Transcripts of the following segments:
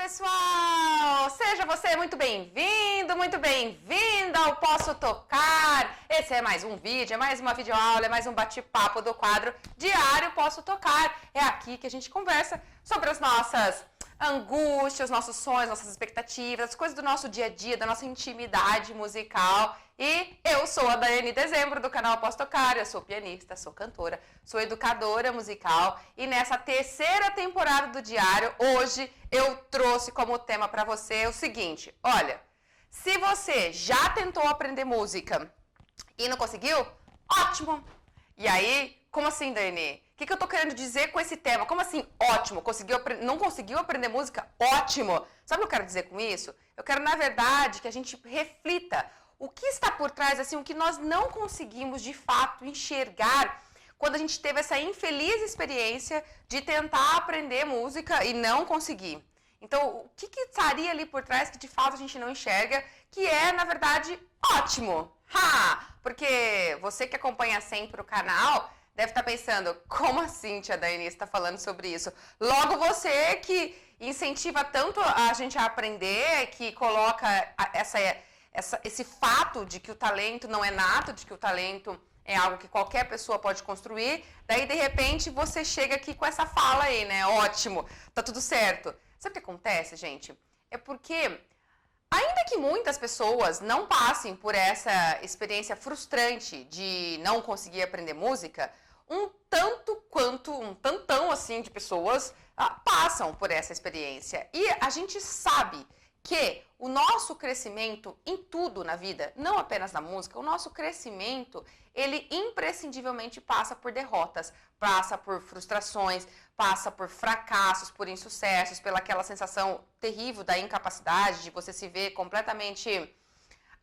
pessoal! Seja você muito bem-vindo, muito bem-vinda ao Posso Tocar. Esse é mais um vídeo, é mais uma videoaula, é mais um bate-papo do quadro Diário Posso Tocar. É aqui que a gente conversa sobre as nossas angústias, nossos sonhos, nossas expectativas, as coisas do nosso dia a dia, da nossa intimidade musical. E eu sou a Daiane Dezembro, do canal Posso Tocar, eu sou pianista, sou cantora, sou educadora musical e nessa terceira temporada do Diário, hoje eu trouxe como tema para você o seguinte, olha, se você já tentou aprender música e não conseguiu, ótimo! E aí, como assim, Daiane? O que eu tô querendo dizer com esse tema? Como assim, ótimo? Não conseguiu aprender música? Ótimo! Sabe o que eu quero dizer com isso? Eu quero, na verdade, que a gente reflita o que está por trás, assim, o que nós não conseguimos, de fato, enxergar quando a gente teve essa infeliz experiência de tentar aprender música e não conseguir. Então, o que estaria ali por trás que, de fato, a gente não enxerga, que é, na verdade, ótimo? Porque você que acompanha sempre o canal deve estar pensando, como assim, tia Daiane está falando sobre isso? Logo você que incentiva tanto a gente a aprender, que coloca esse fato de que o talento não é nato, de que o talento é algo que qualquer pessoa pode construir, daí de repente você chega aqui com essa fala aí, né? Ótimo, tá tudo certo. Sabe o que acontece, gente? É porque, ainda que muitas pessoas não passem por essa experiência frustrante de não conseguir aprender música, um tantão assim de pessoas passam por essa experiência. E a gente sabe que o nosso crescimento em tudo na vida, não apenas na música, o nosso crescimento, ele imprescindivelmente passa por derrotas, passa por frustrações, passa por fracassos, por insucessos, pela aquela sensação terrível da incapacidade, de você se ver completamente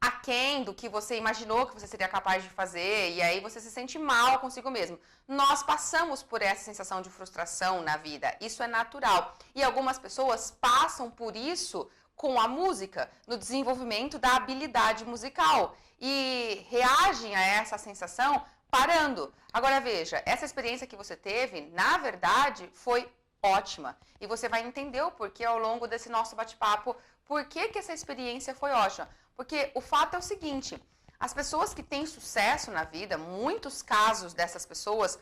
aquém do que você imaginou que você seria capaz de fazer, e aí você se sente mal consigo mesmo. Nós passamos por essa sensação de frustração na vida, isso é natural. E algumas pessoas passam por isso com a música, no desenvolvimento da habilidade musical, e reagem a essa sensação parando. Agora veja, essa experiência que você teve, na verdade, foi ótima. E você vai entender o porquê ao longo desse nosso bate-papo, por que essa experiência foi ótima. Porque o fato é o seguinte, as pessoas que têm sucesso na vida, muitos casos dessas pessoas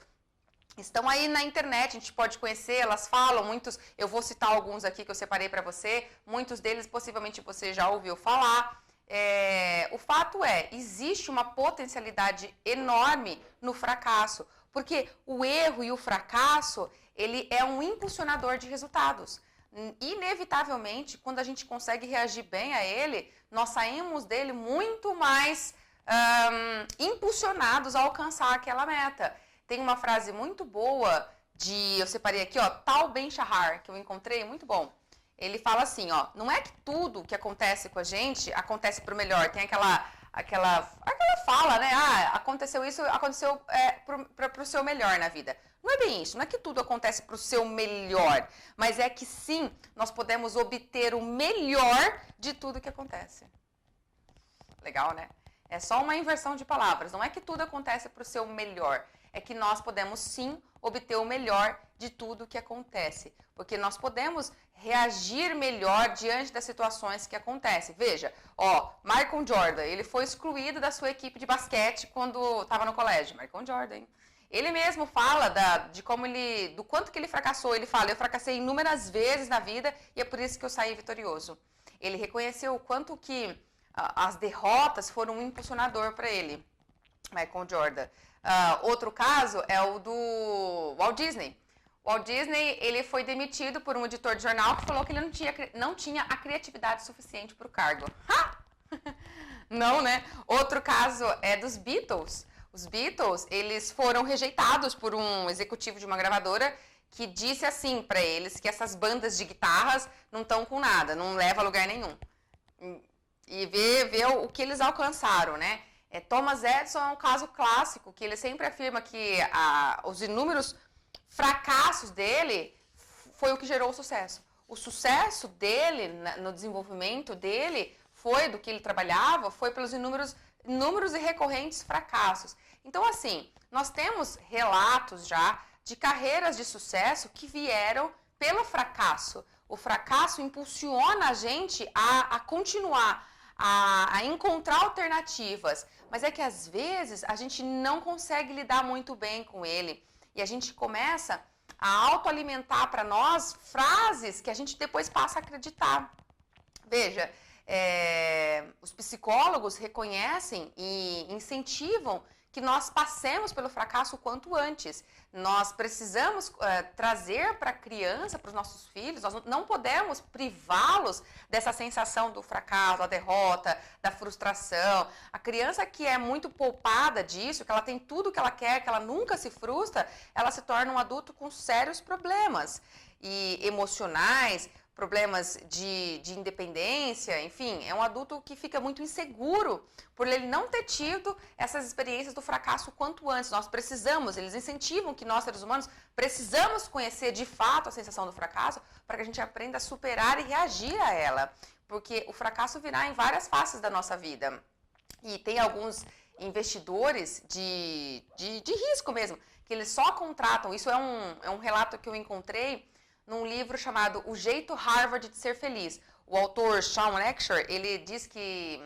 estão aí na internet, a gente pode conhecer, elas falam, muitos, eu vou citar alguns aqui que eu separei para você, muitos deles possivelmente você já ouviu falar. O fato é, existe uma potencialidade enorme no fracasso, porque o erro e o fracasso, ele é um impulsionador de resultados. Inevitavelmente, quando a gente consegue reagir bem a ele, nós saímos dele muito mais impulsionados a alcançar aquela meta. Tem uma frase muito boa eu separei aqui, ó, Tal Ben-Shahar, que eu encontrei, muito bom. Ele fala assim, ó, não é que tudo que acontece com a gente acontece pro melhor. Tem aquela fala, né? Aconteceu isso, aconteceu pro seu melhor na vida. Não é bem isso, não é que tudo acontece pro seu melhor, mas é que sim, nós podemos obter o melhor de tudo que acontece. Legal, né? É só uma inversão de palavras, não é que tudo acontece pro seu melhor, é que nós podemos sim obter o melhor de tudo que acontece, porque nós podemos reagir melhor diante das situações que acontecem. Veja, ó, Michael Jordan, ele foi excluído da sua equipe de basquete quando estava no colégio. Michael Jordan, ele mesmo fala do quanto que ele fracassou. Ele fala, eu fracassei inúmeras vezes na vida e é por isso que eu saí vitorioso. Ele reconheceu o quanto que as derrotas foram um impulsionador para ele, Michael Jordan. Outro caso é o do Walt Disney. O Walt Disney, ele foi demitido por um editor de jornal que falou que ele não tinha a criatividade suficiente para o cargo. Não, né? Outro caso é dos Beatles. Os Beatles, eles foram rejeitados por um executivo de uma gravadora que disse assim para eles que essas bandas de guitarras não estão com nada, não leva a lugar nenhum. E ver o que eles alcançaram, né? Thomas Edison é um caso clássico, que ele sempre afirma que os inúmeros fracassos dele foi o que gerou o sucesso. O sucesso dele, no desenvolvimento dele, do que ele trabalhava, foi pelos inúmeros e recorrentes fracassos. Então, assim, nós temos relatos já de carreiras de sucesso que vieram pelo fracasso. O fracasso impulsiona a gente a continuar, a encontrar alternativas. Mas é que às vezes a gente não consegue lidar muito bem com ele. E a gente começa a autoalimentar para nós frases que a gente depois passa a acreditar. Veja, os psicólogos reconhecem e incentivam que nós passemos pelo fracasso o quanto antes. Nós precisamos trazer para a criança, para os nossos filhos, nós não podemos privá-los dessa sensação do fracasso, da derrota, da frustração. A criança que é muito poupada disso, que ela tem tudo que ela quer, que ela nunca se frustra, ela se torna um adulto com sérios problemas e emocionais, problemas de independência, enfim, é um adulto que fica muito inseguro por ele não ter tido essas experiências do fracasso quanto antes. Nós precisamos, eles incentivam que nós, seres humanos, precisamos conhecer de fato a sensação do fracasso para que a gente aprenda a superar e reagir a ela, porque o fracasso virá em várias faces da nossa vida. E tem alguns investidores de risco mesmo, que eles só contratam, isso é um relato que eu encontrei num livro chamado O Jeito Harvard de Ser Feliz. O autor Sean Lecture, ele diz que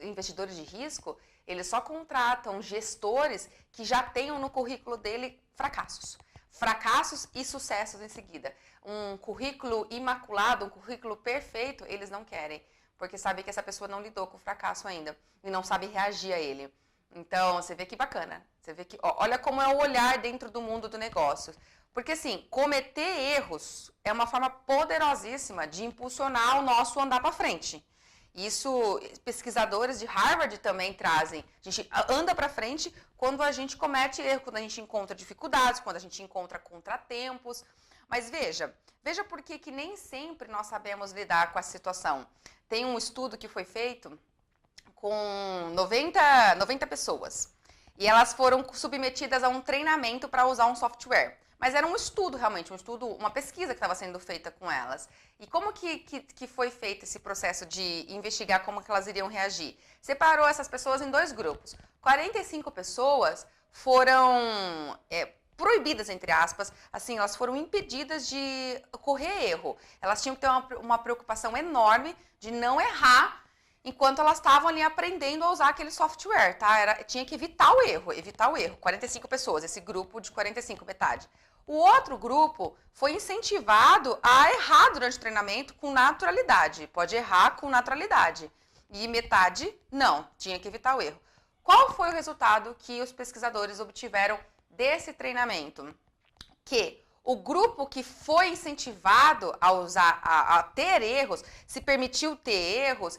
investidores de risco, eles só contratam gestores que já tenham no currículo dele fracassos e sucessos em seguida. Um currículo imaculado, um currículo perfeito, eles não querem, porque sabem que essa pessoa não lidou com o fracasso ainda e não sabe reagir a ele. Então, você vê que bacana. Você vê que, olha como é o olhar dentro do mundo do negócio. Porque, assim, cometer erros é uma forma poderosíssima de impulsionar o nosso andar para frente. Isso, pesquisadores de Harvard também trazem. A gente anda para frente quando a gente comete erro, quando a gente encontra dificuldades, quando a gente encontra contratempos. Mas veja por que nem sempre nós sabemos lidar com a situação. Tem um estudo que foi feito com 90 pessoas. E elas foram submetidas a um treinamento para usar um software. Mas era um estudo, realmente, uma pesquisa que estava sendo feita com elas. E como que foi feito esse processo de investigar como que elas iriam reagir? Separou essas pessoas em 2 grupos. 45 pessoas foram proibidas, entre aspas, assim, elas foram impedidas de ocorrer erro. Elas tinham que ter uma preocupação enorme de não errar enquanto elas estavam ali aprendendo a usar aquele software, tá? Tinha que evitar o erro. 45 pessoas, esse grupo de 45, metade. O outro grupo foi incentivado a errar durante o treinamento com naturalidade. Pode errar com naturalidade. E metade, não, tinha que evitar o erro. Qual foi o resultado que os pesquisadores obtiveram desse treinamento? Que o grupo que foi incentivado a ter erros, se permitiu ter erros,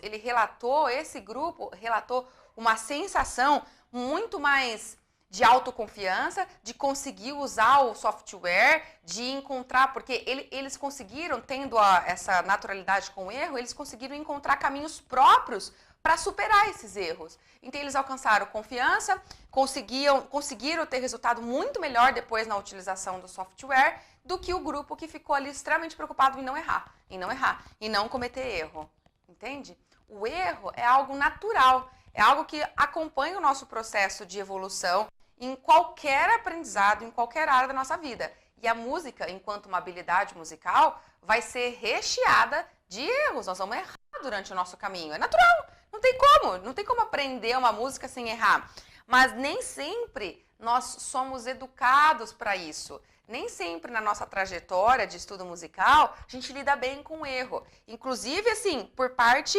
esse grupo relatou uma sensação muito mais de autoconfiança, de conseguir usar o software, de encontrar, porque eles conseguiram, tendo essa naturalidade com o erro, eles conseguiram encontrar caminhos próprios para superar esses erros. Então, eles alcançaram confiança, conseguiram ter resultado muito melhor depois na utilização do software do que o grupo que ficou ali extremamente preocupado em não errar, e não cometer erro. Entende? O erro é algo natural, é algo que acompanha o nosso processo de evolução em qualquer aprendizado, em qualquer área da nossa vida. E a música, enquanto uma habilidade musical, vai ser recheada de erros. Nós vamos errar durante o nosso caminho. É natural, não tem como aprender uma música sem errar. Mas nem sempre nós somos educados para isso. Nem sempre na nossa trajetória de estudo musical a gente lida bem com o erro. Inclusive, assim, por parte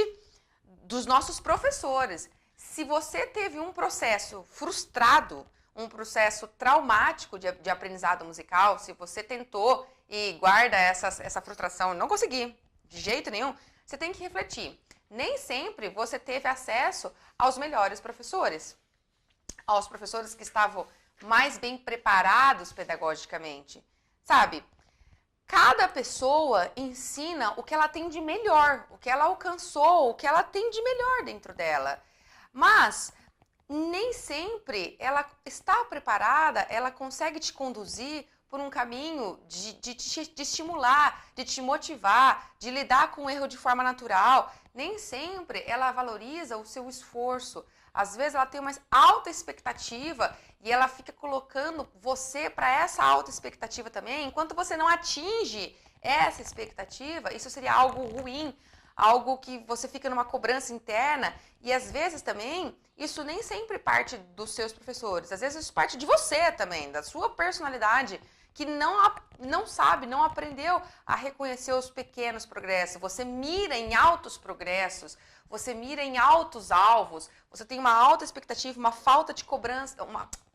dos nossos professores. Se você teve um processo frustrado, um processo traumático de aprendizado musical, se você tentou e guarda essa frustração, não consegui, de jeito nenhum, você tem que refletir. Nem sempre você teve acesso aos melhores professores, aos professores que estavam mais bem preparados pedagogicamente. Sabe, cada pessoa ensina o que ela tem de melhor, o que ela alcançou, o que ela tem de melhor dentro dela. Mas nem sempre ela está preparada, ela consegue te conduzir por um caminho de te estimular, de te motivar, de lidar com o erro de forma natural. Nem sempre ela valoriza o seu esforço. Às vezes ela tem uma alta expectativa e ela fica colocando você para essa alta expectativa também, enquanto você não atinge essa expectativa, isso seria algo ruim, algo que você fica numa cobrança interna e às vezes também isso nem sempre parte dos seus professores, às vezes isso parte de você também, da sua personalidade, que não sabe, não aprendeu a reconhecer os pequenos progressos. Você mira em altos progressos, você mira em altos alvos, você tem uma alta expectativa, uma falta de cobrança,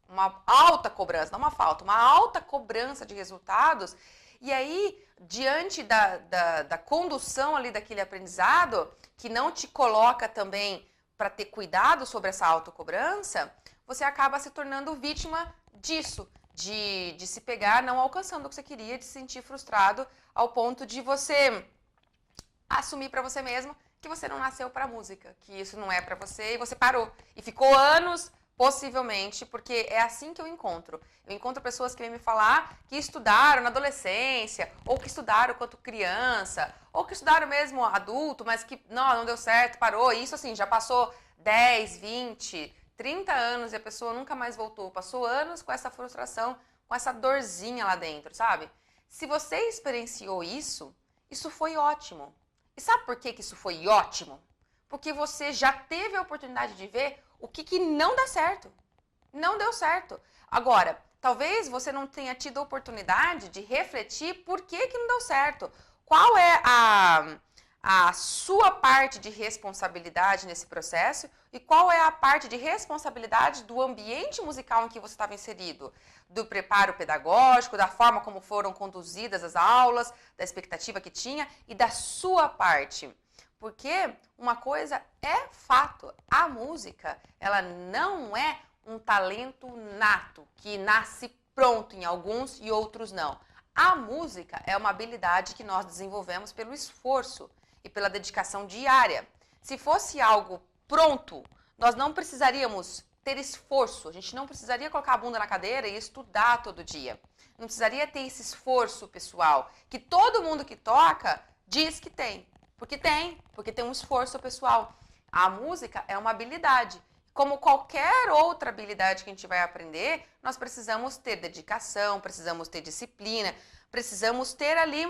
uma alta cobrança, não uma falta, uma alta cobrança de resultados. E aí, diante da condução ali daquele aprendizado, que não te coloca também para ter cuidado sobre essa autocobrança, você acaba se tornando vítima disso, de se pegar não alcançando o que você queria, de se sentir frustrado ao ponto de você assumir para você mesmo que você não nasceu para música, que isso não é para você e você parou. E ficou anos, possivelmente, porque é assim que eu encontro. Eu encontro pessoas que vêm me falar que estudaram na adolescência, ou que estudaram quando criança, ou que estudaram mesmo adulto, mas que não deu certo, parou. E isso assim, já passou 10, 20, 30 anos e a pessoa nunca mais voltou. Passou anos com essa frustração, com essa dorzinha lá dentro, sabe? Se você experienciou isso, isso foi ótimo. E sabe por que isso foi ótimo? Porque você já teve a oportunidade de ver o que não dá certo. Não deu certo. Agora, talvez você não tenha tido a oportunidade de refletir por que não deu certo. Qual é a sua parte de responsabilidade nesse processo e qual é a parte de responsabilidade do ambiente musical em que você estava inserido, do preparo pedagógico, da forma como foram conduzidas as aulas, da expectativa que tinha e da sua parte. Porque uma coisa é fato, a música, ela não é um talento nato, que nasce pronto em alguns e outros não. A música é uma habilidade que nós desenvolvemos pelo esforço e pela dedicação diária. Se fosse algo pronto, nós não precisaríamos ter esforço, a gente não precisaria colocar a bunda na cadeira e estudar todo dia. Não precisaria ter esse esforço pessoal, que todo mundo que toca diz que tem. Porque tem um esforço pessoal. A música é uma habilidade. Como qualquer outra habilidade que a gente vai aprender, nós precisamos ter dedicação, precisamos ter disciplina, precisamos ter ali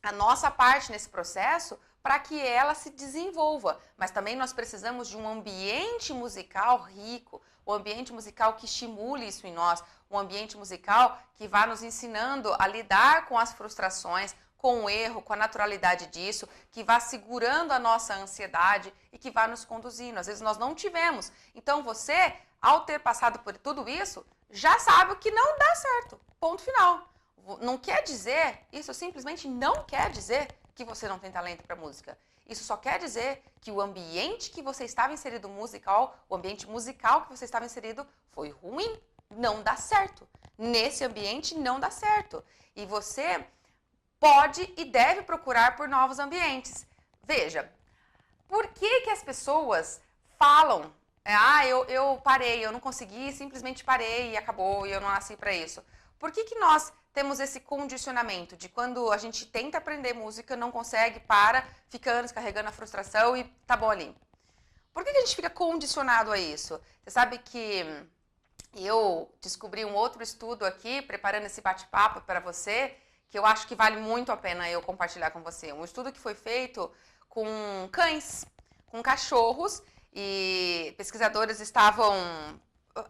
a nossa parte nesse processo para que ela se desenvolva. Mas também nós precisamos de um ambiente musical rico, um ambiente musical que estimule isso em nós, um ambiente musical que vá nos ensinando a lidar com as frustrações, com o erro, com a naturalidade disso, que vá segurando a nossa ansiedade e que vá nos conduzindo. Às vezes nós não tivemos. Então você, ao ter passado por tudo isso, já sabe o que não dá certo. Ponto final. Não quer dizer, isso simplesmente não quer dizer que você não tem talento para música. Isso só quer dizer que o ambiente que você estava inserido musical, o ambiente musical que você estava inserido foi ruim, não dá certo. Nesse ambiente não dá certo. E você pode e deve procurar por novos ambientes. Veja, por que as pessoas falam, eu parei, eu não consegui, simplesmente parei e acabou, e eu não nasci para isso? Por que nós temos esse condicionamento de quando a gente tenta aprender música, não consegue, fica anos carregando a frustração e tá bom ali? Por que a gente fica condicionado a isso? Você sabe que eu descobri um outro estudo aqui, preparando esse bate-papo para você, que eu acho que vale muito a pena eu compartilhar com você. Um estudo que foi feito com cães, com cachorros, e pesquisadores estavam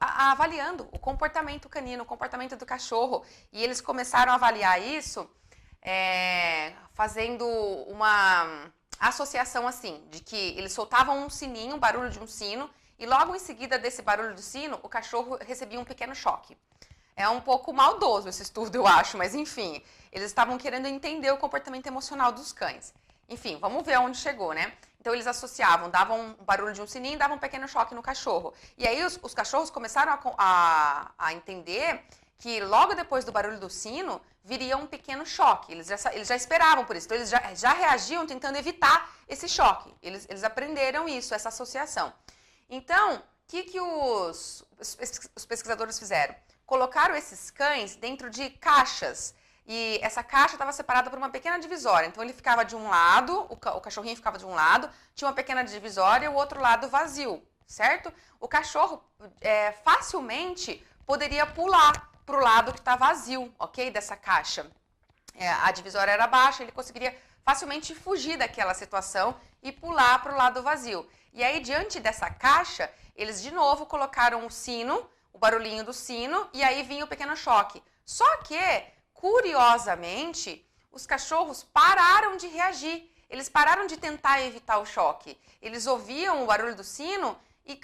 avaliando o comportamento canino, o comportamento do cachorro. E eles começaram a avaliar isso fazendo uma associação assim, de que eles soltavam um sininho, um barulho de um sino, e logo em seguida desse barulho do sino, o cachorro recebia um pequeno choque. É um pouco maldoso esse estudo, eu acho, mas enfim, eles estavam querendo entender o comportamento emocional dos cães. Enfim, vamos ver aonde chegou, né? Então eles associavam, davam um barulho de um sininho e davam um pequeno choque no cachorro. E aí os cachorros começaram a entender que logo depois do barulho do sino, viria um pequeno choque. Eles já esperavam por isso, então eles já reagiam tentando evitar esse choque. Eles aprenderam isso, essa associação. Então, o que os pesquisadores fizeram? Colocaram esses cães dentro de caixas e essa caixa estava separada por uma pequena divisória. Então ele ficava de um lado, o cachorrinho ficava de um lado, tinha uma pequena divisória e o outro lado vazio, certo? O cachorro facilmente poderia pular para o lado que está vazio, ok? Dessa caixa. a divisória era baixa, ele conseguiria facilmente fugir daquela situação e pular para o lado vazio. E aí, diante dessa caixa, eles de novo colocaram o sino, o barulhinho do sino, e aí vinha o pequeno choque. Só que, curiosamente, os cachorros pararam de reagir. Eles pararam de tentar evitar o choque. Eles ouviam o barulho do sino e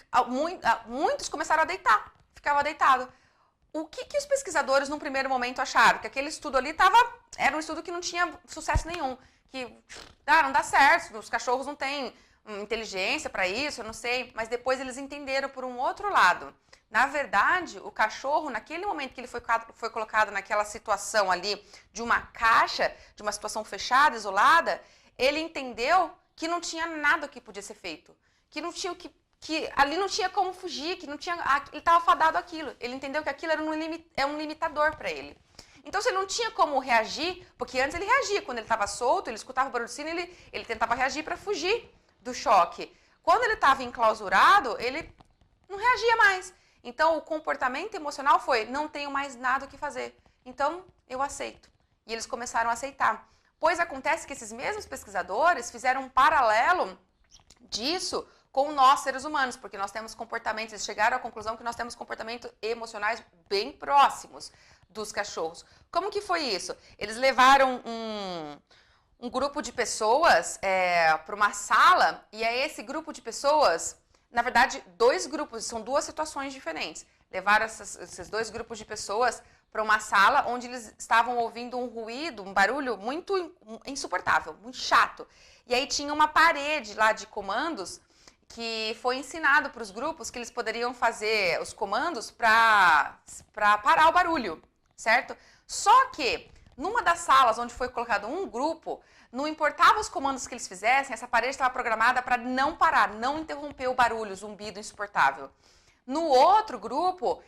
muitos começaram a deitar, ficavam deitados. O que os pesquisadores, num primeiro momento, acharam? Que aquele estudo ali era um estudo que não tinha sucesso nenhum. Que não dá certo, os cachorros não têm inteligência para isso, eu não sei. Mas depois eles entenderam por um outro lado. Na verdade, o cachorro, naquele momento que ele foi colocado naquela situação ali de uma caixa, de uma situação fechada, isolada, ele entendeu que não tinha nada que podia ser feito. Que não tinha que ali não tinha como fugir, que não tinha, ele estava fadado àquilo. Ele entendeu que aquilo era um limitador para ele. Então, se ele não tinha como reagir, porque antes ele reagia, quando ele estava solto, ele escutava o barulho do sino, ele tentava reagir para fugir do choque. Quando ele estava enclausurado, ele não reagia mais. Então, o comportamento emocional foi, não tenho mais nada o que fazer, então eu aceito. E eles começaram a aceitar. Pois acontece que esses mesmos pesquisadores fizeram um paralelo disso com nós, seres humanos, porque nós temos comportamentos, eles chegaram à conclusão que nós temos comportamentos emocionais bem próximos dos cachorros. Como que foi isso? Eles levaram um grupo de pessoas para uma sala, e aí esse grupo de pessoas, na verdade, dois grupos, são duas situações diferentes. Levaram esses dois grupos de pessoas para uma sala onde eles estavam ouvindo um ruído, um barulho muito insuportável, muito chato. E aí tinha uma parede lá de comandos que foi ensinado para os grupos que eles poderiam fazer os comandos para parar o barulho, certo? Só que, numa das salas onde foi colocado um grupo, não importava os comandos que eles fizessem, essa parede estava programada para não parar, não interromper o barulho, o zumbido insuportável. No outro grupo,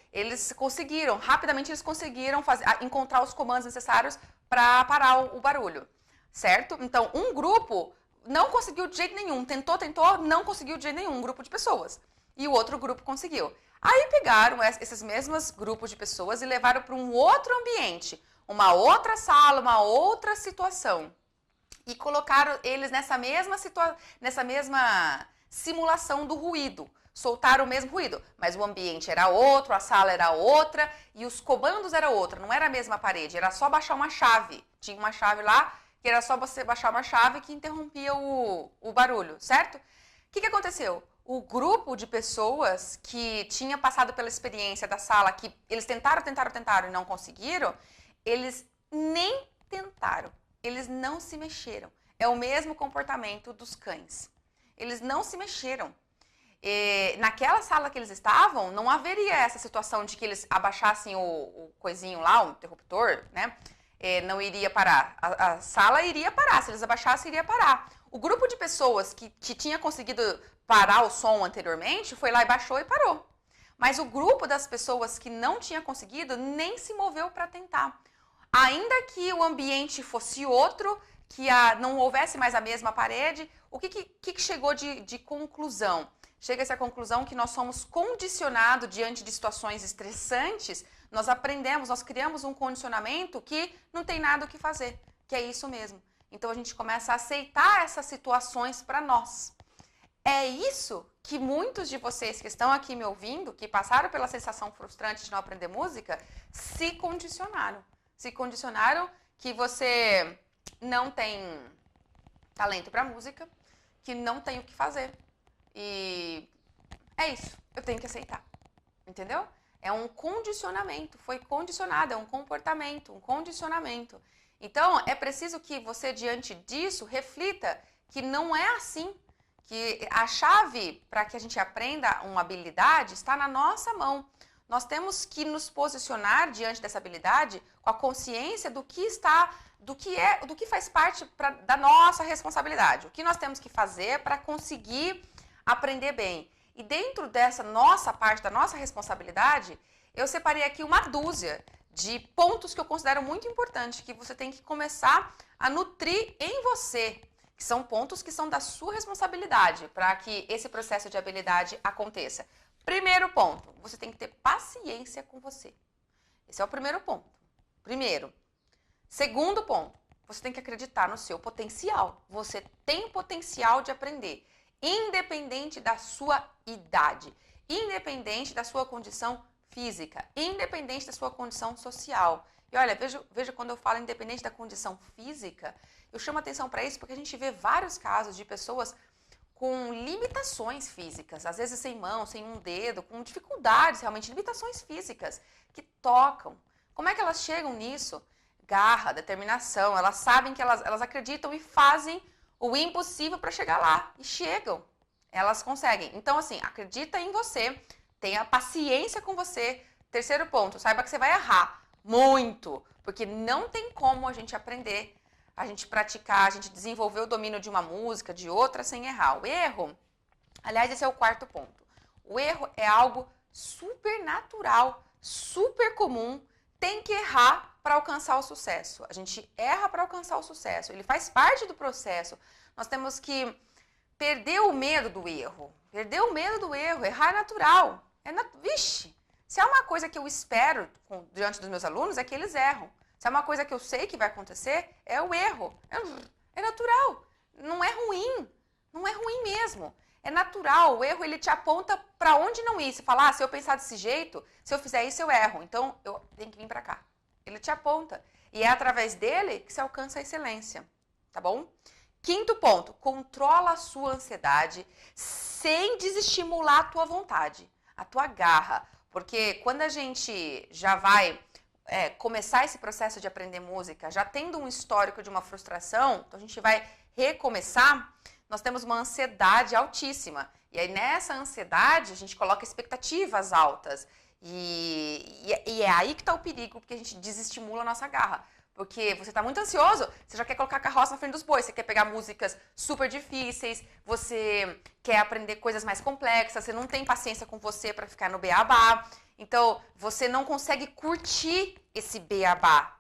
rapidamente eles conseguiram encontrar os comandos necessários para parar o barulho, certo? Então, um grupo não conseguiu de jeito nenhum, tentou, não conseguiu de jeito nenhum, um grupo de pessoas. E o outro grupo conseguiu. Aí pegaram esses mesmos grupos de pessoas e levaram para um outro ambiente, uma outra sala, uma outra situação. E colocaram eles nessa mesma simulação do ruído. Soltaram o mesmo ruído, mas o ambiente era outro, a sala era outra e os comandos eram outra, não era a mesma parede, era só baixar uma chave. Tinha uma chave lá, que era só você baixar uma chave que interrompia o barulho, certo? O que aconteceu? O grupo de pessoas que tinha passado pela experiência da sala, que eles tentaram e não conseguiram, eles nem tentaram, eles não se mexeram. É o mesmo comportamento dos cães. Eles não se mexeram. Naquela sala que eles estavam, não haveria essa situação de que eles abaixassem o coisinho lá, o interruptor, né? Não iria parar. A sala iria parar, se eles abaixassem, iria parar. O grupo de pessoas que tinha conseguido parar o som anteriormente, foi lá e baixou e parou. Mas o grupo das pessoas que não tinha conseguido, nem se moveu para tentar. Ainda que o ambiente fosse outro, que não houvesse mais a mesma parede, o que chegou de conclusão? Chega-se à conclusão que nós somos condicionados diante de situações estressantes, nós aprendemos, nós criamos um condicionamento que não tem nada o que fazer, que é isso mesmo. Então a gente começa a aceitar essas situações para nós. É isso que muitos de vocês que estão aqui me ouvindo, que passaram pela sensação frustrante de não aprender música, se condicionaram. Se condicionaram que você não tem talento para música, que não tem o que fazer. E é isso, eu tenho que aceitar, entendeu? É um condicionamento, foi condicionado, é um comportamento, um condicionamento. Então, é preciso que você, diante disso, reflita que não é assim, que a chave para que a gente aprenda uma habilidade está na nossa mão. Nós temos que nos posicionar diante dessa habilidade com a consciência do que faz parte da nossa responsabilidade, o que nós temos que fazer para conseguir aprender bem. E dentro dessa nossa parte, da nossa responsabilidade, eu separei aqui uma dúzia de pontos que eu considero muito importantes, que você tem que começar a nutrir em você, que são pontos que são da sua responsabilidade para que esse processo de habilidade aconteça. Primeiro ponto, você tem que ter paciência com você. Esse é o primeiro ponto. Primeiro, Segundo ponto, você tem que acreditar no seu potencial. Você tem o potencial de aprender, independente da sua idade, independente da sua condição física, independente da sua condição social. E olha, veja quando eu falo independente da condição física, eu chamo atenção para isso porque a gente vê vários casos de pessoas com limitações físicas, às vezes sem mão, sem um dedo, com dificuldades realmente, limitações físicas que tocam. Como é que elas chegam nisso? Garra, determinação, elas sabem que elas acreditam e fazem o impossível para chegar lá. E chegam, elas conseguem. Então, assim, acredita em você, tenha paciência com você. Terceiro ponto, saiba que você vai errar muito, porque não tem como a gente aprender, a gente praticar, a gente desenvolver o domínio de uma música, de outra, sem errar. O erro, aliás, esse é o quarto ponto. O erro é algo super natural, super comum, tem que errar para alcançar o sucesso. A gente erra para alcançar o sucesso. Ele faz parte do processo. Nós temos que perder o medo do erro. Perder o medo do erro. Errar é natural. Vixe, se é uma coisa que eu espero diante dos meus alunos, é que eles erram. Se é uma coisa que eu sei que vai acontecer, é o erro. É natural. Não é ruim. Não é ruim mesmo. É natural. O erro, ele te aponta para onde não ir. Você fala, se eu pensar desse jeito, se eu fizer isso, eu erro. Então, eu tenho que vir para cá. Ele te aponta. E é através dele que se alcança a excelência. Tá bom? Quinto ponto. Controla a sua ansiedade sem desestimular a tua vontade, a tua garra. Porque quando a gente já vai começar esse processo de aprender música, já tendo um histórico de uma frustração, então a gente vai recomeçar, nós temos uma ansiedade altíssima. E aí nessa ansiedade a gente coloca expectativas altas. E é aí que está o perigo, porque a gente desestimula a nossa garra. Porque você está muito ansioso, você já quer colocar a carroça na frente dos bois, você quer pegar músicas super difíceis, você quer aprender coisas mais complexas, você não tem paciência com você para ficar no beabá. Então, você não consegue curtir esse beabá,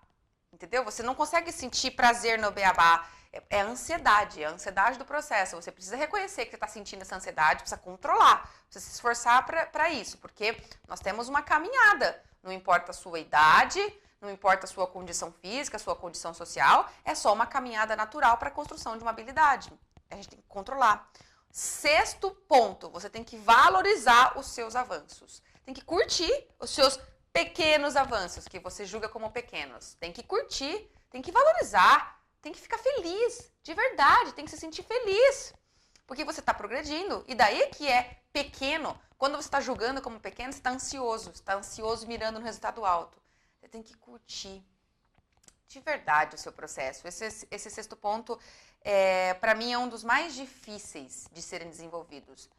entendeu? Você não consegue sentir prazer no beabá. É a ansiedade do processo. Você precisa reconhecer que você está sentindo essa ansiedade, precisa controlar, precisa se esforçar para isso, porque nós temos uma caminhada. Não importa a sua idade, não importa a sua condição física, a sua condição social, é só uma caminhada natural para a construção de uma habilidade. A gente tem que controlar. Sexto ponto, você tem que valorizar os seus avanços. Tem que curtir os seus pequenos avanços, que você julga como pequenos. Tem que curtir, tem que valorizar, tem que ficar feliz, de verdade, tem que se sentir feliz. Porque você está progredindo, e daí que é pequeno. Quando você está julgando como pequeno, você está ansioso mirando no resultado alto. Você tem que curtir de verdade o seu processo. Esse sexto ponto, para mim, é um dos mais difíceis de serem desenvolvidos.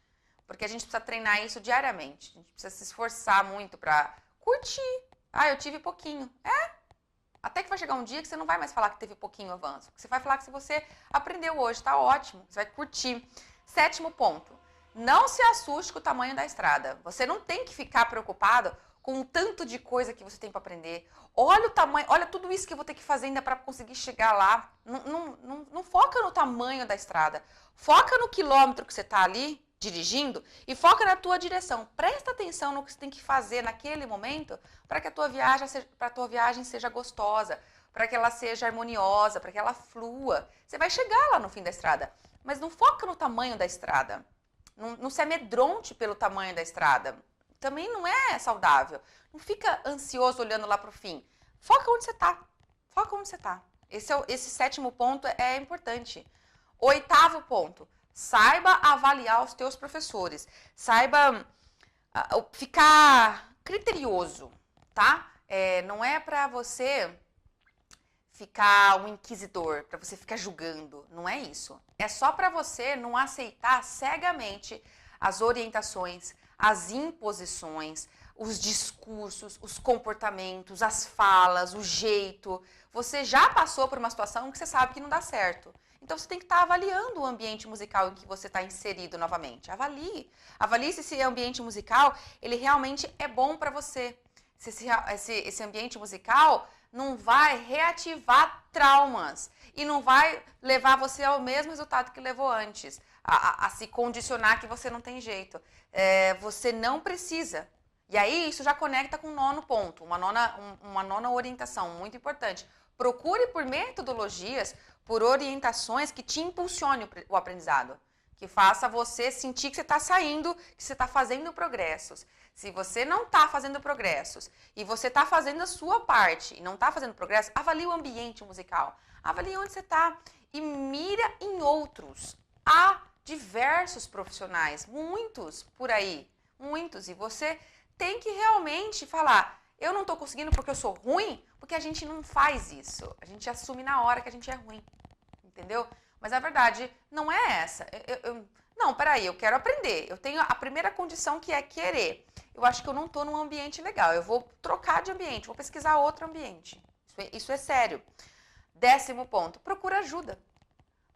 Porque a gente precisa treinar isso diariamente. A gente precisa se esforçar muito para curtir. Eu tive pouquinho. Até que vai chegar um dia que você não vai mais falar que teve pouquinho avanço. Você vai falar que se você aprendeu hoje, tá ótimo. Você vai curtir. Sétimo ponto. Não se assuste com o tamanho da estrada. Você não tem que ficar preocupado com o tanto de coisa que você tem para aprender. Olha o tamanho, olha tudo isso que eu vou ter que fazer ainda para conseguir chegar lá. Não foca no tamanho da estrada. Foca no quilômetro que você está ali dirigindo e foca na tua direção. Presta atenção no que você tem que fazer naquele momento para que a tua viagem seja gostosa, para que ela seja harmoniosa, para que ela flua. Você vai chegar lá no fim da estrada, mas não foca no tamanho da estrada. Não se amedronte pelo tamanho da estrada. Também não é saudável. Não fica ansioso olhando lá para o fim. Foca onde você está. Foca onde você está. Esse sétimo ponto é importante. Oitavo ponto. Saiba avaliar os teus professores. Saiba ficar criterioso, tá? Não é para você ficar um inquisidor, para você ficar julgando. Não é isso. É só para você não aceitar cegamente as orientações, as imposições, os discursos, os comportamentos, as falas, o jeito. Você já passou por uma situação que você sabe que não dá certo. Então, você tem que estar avaliando o ambiente musical em que você está inserido novamente. Avalie. Avalie se esse ambiente musical, ele realmente é bom para você. Se esse ambiente musical não vai reativar traumas e não vai levar você ao mesmo resultado que levou antes. A se condicionar que você não tem jeito. Você não precisa. E aí, isso já conecta com o nono ponto, uma nona orientação muito importante. Procure por metodologias, por orientações que te impulsionem o aprendizado, que faça você sentir que você está saindo, que você está fazendo progressos. Se você não está fazendo progressos e você está fazendo a sua parte e não está fazendo progresso, avalie o ambiente musical, avalie onde você está e mira em outros. Há diversos profissionais, muitos por aí, muitos, e você tem que realmente falar, eu não estou conseguindo porque eu sou ruim, porque a gente não faz isso, a gente assume na hora que a gente é ruim, entendeu? Mas a verdade não é essa. Não, peraí, eu quero aprender. Eu tenho a primeira condição que é querer. Eu acho que eu não estou num ambiente legal. Eu vou trocar de ambiente, vou pesquisar outro ambiente. Isso é sério. 10º ponto, procura ajuda.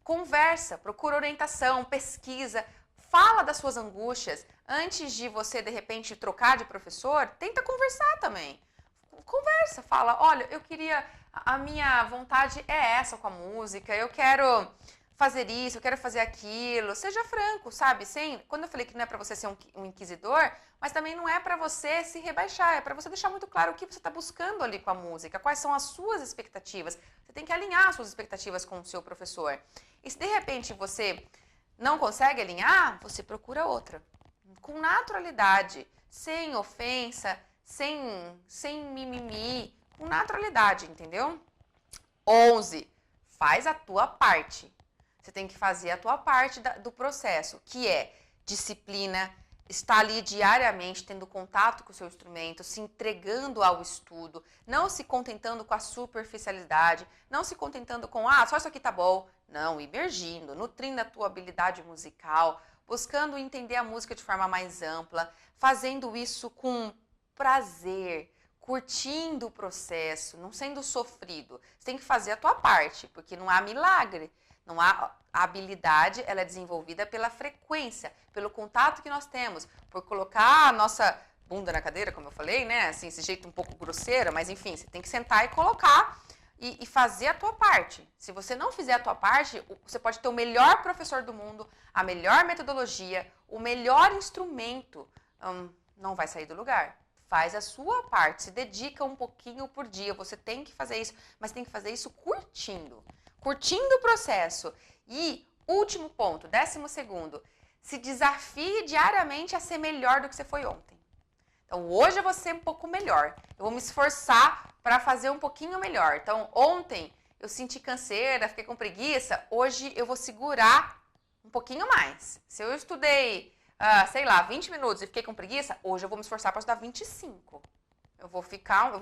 Conversa, procura orientação, pesquisa. Fala das suas angústias. Antes de você, de repente, trocar de professor, tenta conversar também. Conversa, fala, olha, a minha vontade é essa com a música, eu quero fazer isso, eu quero fazer aquilo. Seja franco, sabe? Quando eu falei que não é para você ser um inquisidor, mas também não é para você se rebaixar, é para você deixar muito claro o que você está buscando ali com a música, quais são as suas expectativas. Você tem que alinhar as suas expectativas com o seu professor. E se de repente você não consegue alinhar, você procura outra. Com naturalidade, sem ofensa, sem mimimi, com naturalidade, entendeu? 11. Faz a tua parte. Você tem que fazer a tua parte do processo, que é disciplina, estar ali diariamente tendo contato com o seu instrumento, se entregando ao estudo, não se contentando com a superficialidade, não se contentando com, só isso aqui tá bom. Não, imergindo, nutrindo a tua habilidade musical, buscando entender a música de forma mais ampla, fazendo isso com prazer, curtindo o processo, não sendo sofrido. Você tem que fazer a tua parte, porque não há milagre. Não há, a habilidade, ela é desenvolvida pela frequência, pelo contato que nós temos, por colocar a nossa bunda na cadeira, como eu falei, né? Assim, esse jeito um pouco grosseiro, mas enfim, você tem que sentar e colocar e fazer a tua parte. Se você não fizer a tua parte, você pode ter o melhor professor do mundo, a melhor metodologia, o melhor instrumento, não vai sair do lugar. Faz a sua parte, se dedica um pouquinho por dia, você tem que fazer isso, mas tem que fazer isso curtindo o processo. E último ponto, 12º, se desafie diariamente a ser melhor do que você foi ontem. Então, hoje eu vou ser um pouco melhor. Eu vou me esforçar para fazer um pouquinho melhor. Então, ontem eu senti canseira, fiquei com preguiça. Hoje eu vou segurar um pouquinho mais. Se eu estudei, 20 minutos e fiquei com preguiça, hoje eu vou me esforçar para estudar 25. Eu vou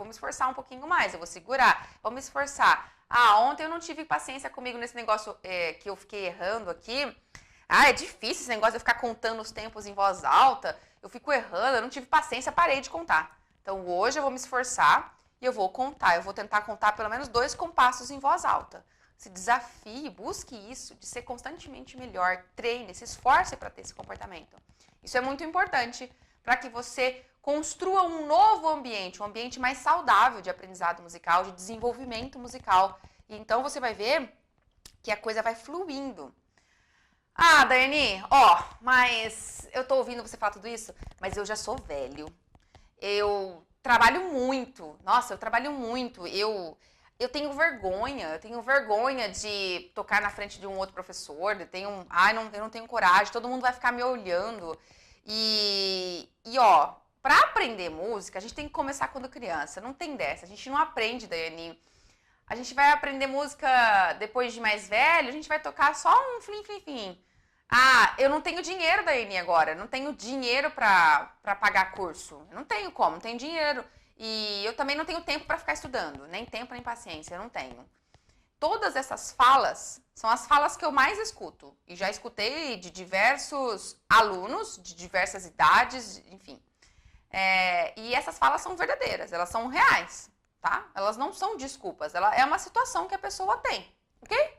me esforçar um pouquinho mais, eu vou segurar, vou me esforçar. Ontem eu não tive paciência comigo nesse negócio que eu fiquei errando aqui. É difícil esse negócio de eu ficar contando os tempos em voz alta. Eu fico errando, eu não tive paciência, parei de contar. Então hoje eu vou me esforçar e eu vou contar. Eu vou tentar contar pelo menos 2 compassos em voz alta. Se desafie, busque isso, de ser constantemente melhor. Treine, se esforce para ter esse comportamento. Isso é muito importante para que você construa um novo ambiente, um ambiente mais saudável de aprendizado musical, de desenvolvimento musical. E então você vai ver que a coisa vai fluindo. Daiane, mas eu tô ouvindo você falar tudo isso, mas eu já sou velho. Eu trabalho muito. Nossa, eu trabalho muito. Eu tenho vergonha de tocar na frente de um outro professor. Eu não tenho coragem, todo mundo vai ficar me olhando. Pra aprender música, a gente tem que começar quando criança, não tem dessa. A gente não aprende, Daiane. A gente vai aprender música depois de mais velho, a gente vai tocar só um flim-flim-flim. Eu não tenho dinheiro, Daiane, agora. Não tenho dinheiro pra pagar curso. Eu não tenho como, não tenho dinheiro. E eu também não tenho tempo pra ficar estudando. Nem tempo, nem paciência, eu não tenho. Todas essas falas são as falas que eu mais escuto. E já escutei de diversos alunos, de diversas idades, enfim. E essas falas são verdadeiras, elas são reais, tá? Elas não são desculpas, ela é uma situação que a pessoa tem, ok?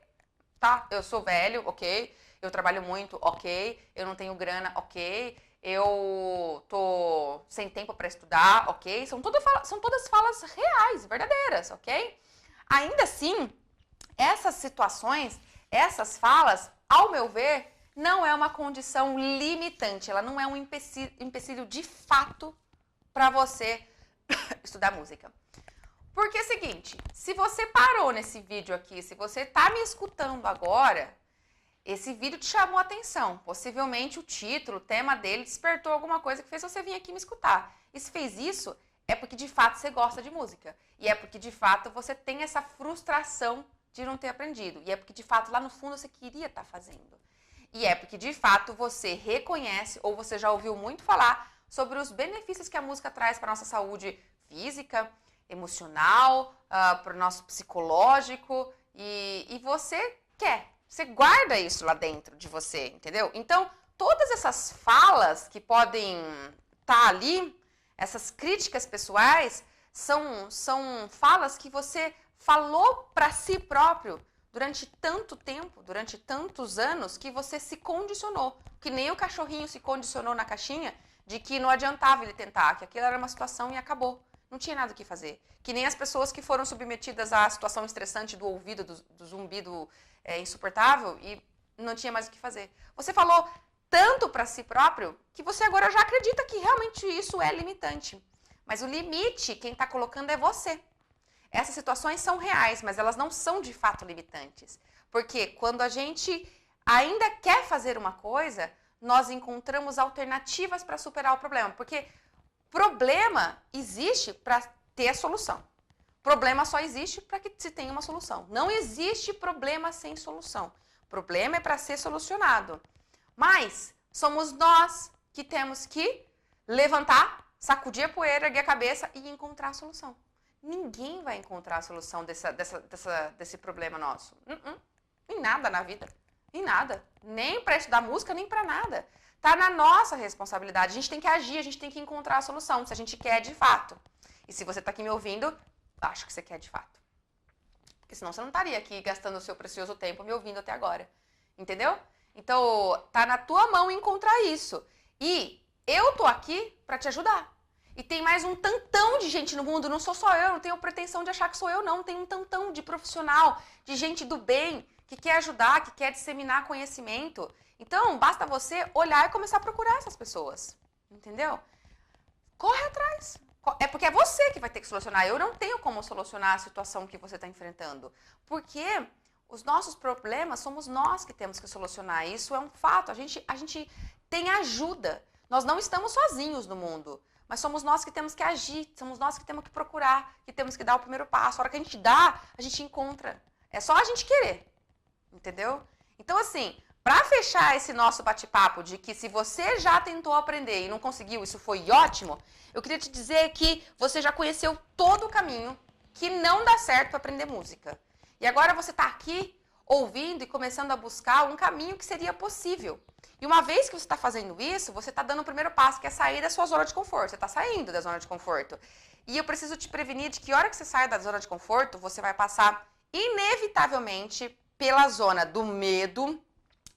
Tá? Eu sou velho, ok? Eu trabalho muito, ok? Eu não tenho grana, ok? Eu tô sem tempo para estudar, ok? São todas falas reais, verdadeiras, ok? Ainda assim, essas situações, essas falas, ao meu ver, não é uma condição limitante, ela não é um empecilho de fato para você estudar música. Porque é o seguinte, se você parou nesse vídeo aqui, se você tá me escutando agora, esse vídeo te chamou a atenção. Possivelmente o título, o tema dele despertou alguma coisa que fez você vir aqui me escutar. E se fez isso, é porque de fato você gosta de música. E é porque de fato você tem essa frustração de não ter aprendido. E é porque de fato lá no fundo você queria estar fazendo. E é porque de fato você reconhece ou você já ouviu muito falar sobre os benefícios que a música traz para a nossa saúde física, emocional, para o nosso psicológico. E você quer. Você guarda isso lá dentro de você, entendeu? Então, todas essas falas que podem estar ali, essas críticas pessoais, são falas que você falou para si próprio durante tanto tempo, durante tantos anos, que você se condicionou. Que nem o cachorrinho se condicionou na caixinha de que não adiantava ele tentar, que aquilo era uma situação e acabou. Não tinha nada o que fazer. Que nem as pessoas que foram submetidas à situação estressante do ouvido, do zumbido insuportável e não tinha mais o que fazer. Você falou tanto para si próprio que você agora já acredita que realmente isso é limitante. Mas o limite, quem está colocando é você. Essas situações são reais, mas elas não são de fato limitantes. Porque quando a gente ainda quer fazer uma coisa, nós encontramos alternativas para superar o problema. Porque problema existe para ter solução. Problema só existe para que se tenha uma solução. Não existe problema sem solução. Problema é para ser solucionado. Mas somos nós que temos que levantar, sacudir a poeira, erguer a cabeça e encontrar a solução. Ninguém vai encontrar a solução desse problema nosso. Em nada na vida. Em nada. Nem para estudar música, nem para nada. Tá na nossa responsabilidade. A gente tem que agir, a gente tem que encontrar a solução, se a gente quer de fato. E se você está aqui me ouvindo, acho que você quer de fato. Porque senão você não estaria aqui gastando o seu precioso tempo me ouvindo até agora. Entendeu? Então, tá na tua mão encontrar isso. E eu tô aqui para te ajudar. E tem mais um tantão de gente no mundo, não sou só eu, não tenho pretensão de achar que sou eu, não. Tem um tantão de profissional, de gente do bem, que quer ajudar, que quer disseminar conhecimento. Então, basta você olhar e começar a procurar essas pessoas. Entendeu? Corre atrás. É porque é você que vai ter que solucionar. Eu não tenho como solucionar a situação que você está enfrentando. Porque os nossos problemas somos nós que temos que solucionar. Isso é um fato. A gente tem ajuda. Nós não estamos sozinhos no mundo. Mas somos nós que temos que agir. Somos nós que temos que procurar. Que temos que dar o primeiro passo. A hora que a gente dá, a gente encontra. É só a gente querer. Entendeu? Então, assim, para fechar esse nosso bate-papo de que se você já tentou aprender e não conseguiu, isso foi ótimo, eu queria te dizer que você já conheceu todo o caminho que não dá certo para aprender música. E agora você está aqui ouvindo e começando a buscar um caminho que seria possível. E uma vez que você está fazendo isso, você está dando o primeiro passo, que é sair da sua zona de conforto. Você está saindo da zona de conforto. E eu preciso te prevenir de que a hora que você sair da zona de conforto, você vai passar inevitavelmente pela zona do medo,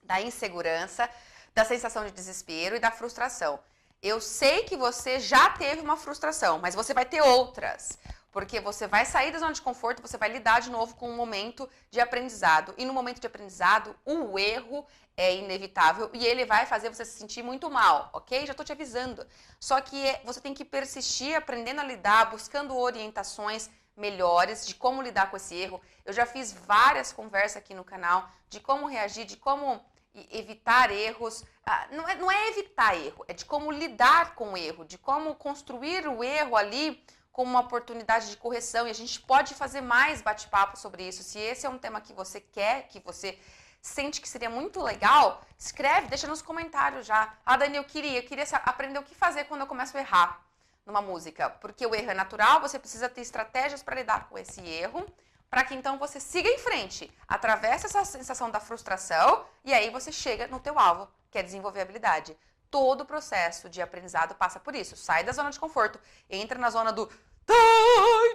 da insegurança, da sensação de desespero e da frustração. Eu sei que você já teve uma frustração, mas você vai ter outras. Porque você vai sair da zona de conforto, você vai lidar de novo com um momento de aprendizado. E no momento de aprendizado, o erro é inevitável e ele vai fazer você se sentir muito mal, ok? Já estou te avisando. Só que você tem que persistir aprendendo a lidar, buscando orientações melhores de como lidar com esse erro. Eu já fiz várias conversas aqui no canal de como reagir, de como evitar erros. Não é evitar erro, é de como lidar com o erro, de como construir o erro ali como uma oportunidade de correção. E a gente pode fazer mais bate-papo sobre isso. Se esse é um tema que você quer, que você sente que seria muito legal, escreve, deixa nos comentários já. Dani, eu queria aprender o que fazer quando eu começo a errar numa música. Porque o erro é natural, você precisa ter estratégias para lidar com esse erro, para que então você siga em frente, atravessa essa sensação da frustração e aí você chega no teu alvo, que é desenvolver habilidade. Todo o processo de aprendizado passa por isso. Sai da zona de conforto, entra na zona do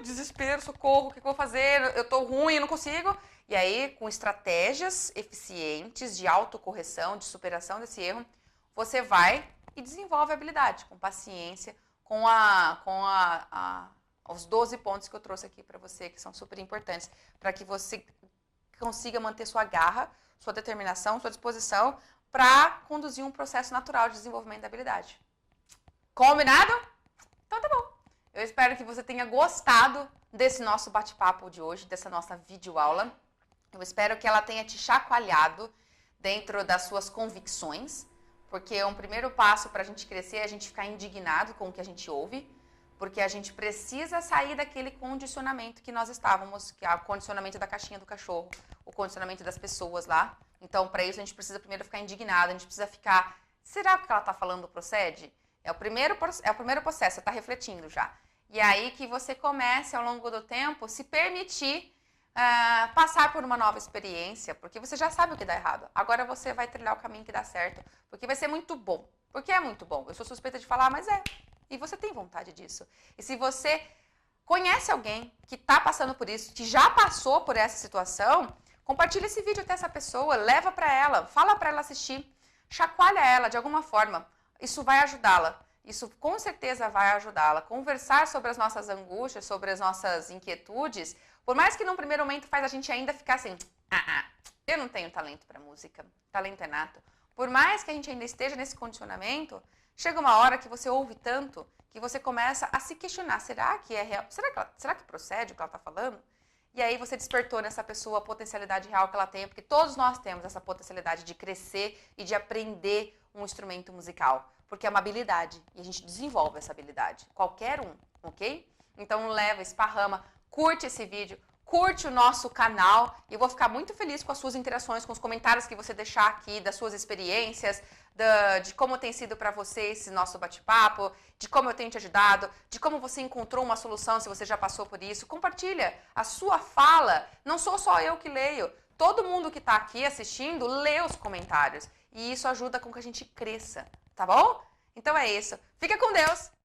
desespero, socorro, o que eu vou fazer? Eu tô ruim, eu não consigo. E aí, com estratégias eficientes de autocorreção, de superação desse erro, você vai e desenvolve a habilidade, com paciência, com os 12 pontos que eu trouxe aqui para você, que são super importantes, para que você consiga manter sua garra, sua determinação, sua disposição, para conduzir um processo natural de desenvolvimento da habilidade. Combinado? Então tá bom. Eu espero que você tenha gostado desse nosso bate-papo de hoje, dessa nossa videoaula. Eu espero que ela tenha te chacoalhado dentro das suas convicções, porque um primeiro passo para a gente crescer é a gente ficar indignado com o que a gente ouve, porque a gente precisa sair daquele condicionamento que nós estávamos, que é o condicionamento da caixinha do cachorro, o condicionamento das pessoas lá. Então, para isso, a gente precisa primeiro ficar indignado, a gente precisa ficar, será que o que ela está falando procede? É o primeiro processo, você está refletindo já. E aí que você comece, ao longo do tempo, se permitir passar por uma nova experiência, porque você já sabe o que dá errado. Agora você vai trilhar o caminho que dá certo, porque vai ser muito bom. Porque é muito bom. Eu sou suspeita de falar, mas é. E você tem vontade disso. E se você conhece alguém que está passando por isso, que já passou por essa situação, compartilha esse vídeo até essa pessoa, leva para ela, fala para ela assistir, chacoalha ela de alguma forma. Isso vai ajudá-la. Isso com certeza vai ajudá-la. Conversar sobre as nossas angústias, sobre as nossas inquietudes, por mais que num primeiro momento faz a gente ainda ficar assim, eu não tenho talento para música, talento é nato. Por mais que a gente ainda esteja nesse condicionamento, chega uma hora que você ouve tanto que você começa a se questionar, será que é real? Será que procede o que ela está falando? E aí você despertou nessa pessoa a potencialidade real que ela tem, porque todos nós temos essa potencialidade de crescer e de aprender um instrumento musical, porque é uma habilidade e a gente desenvolve essa habilidade, qualquer um, ok? Então leva, esparrama, curte esse vídeo, curte o nosso canal e eu vou ficar muito feliz com as suas interações, com os comentários que você deixar aqui, das suas experiências, de como tem sido para você esse nosso bate-papo, de como eu tenho te ajudado, de como você encontrou uma solução se você já passou por isso. Compartilha a sua fala, não sou só eu que leio, todo mundo que está aqui assistindo lê os comentários e isso ajuda com que a gente cresça, tá bom? Então é isso, fica com Deus!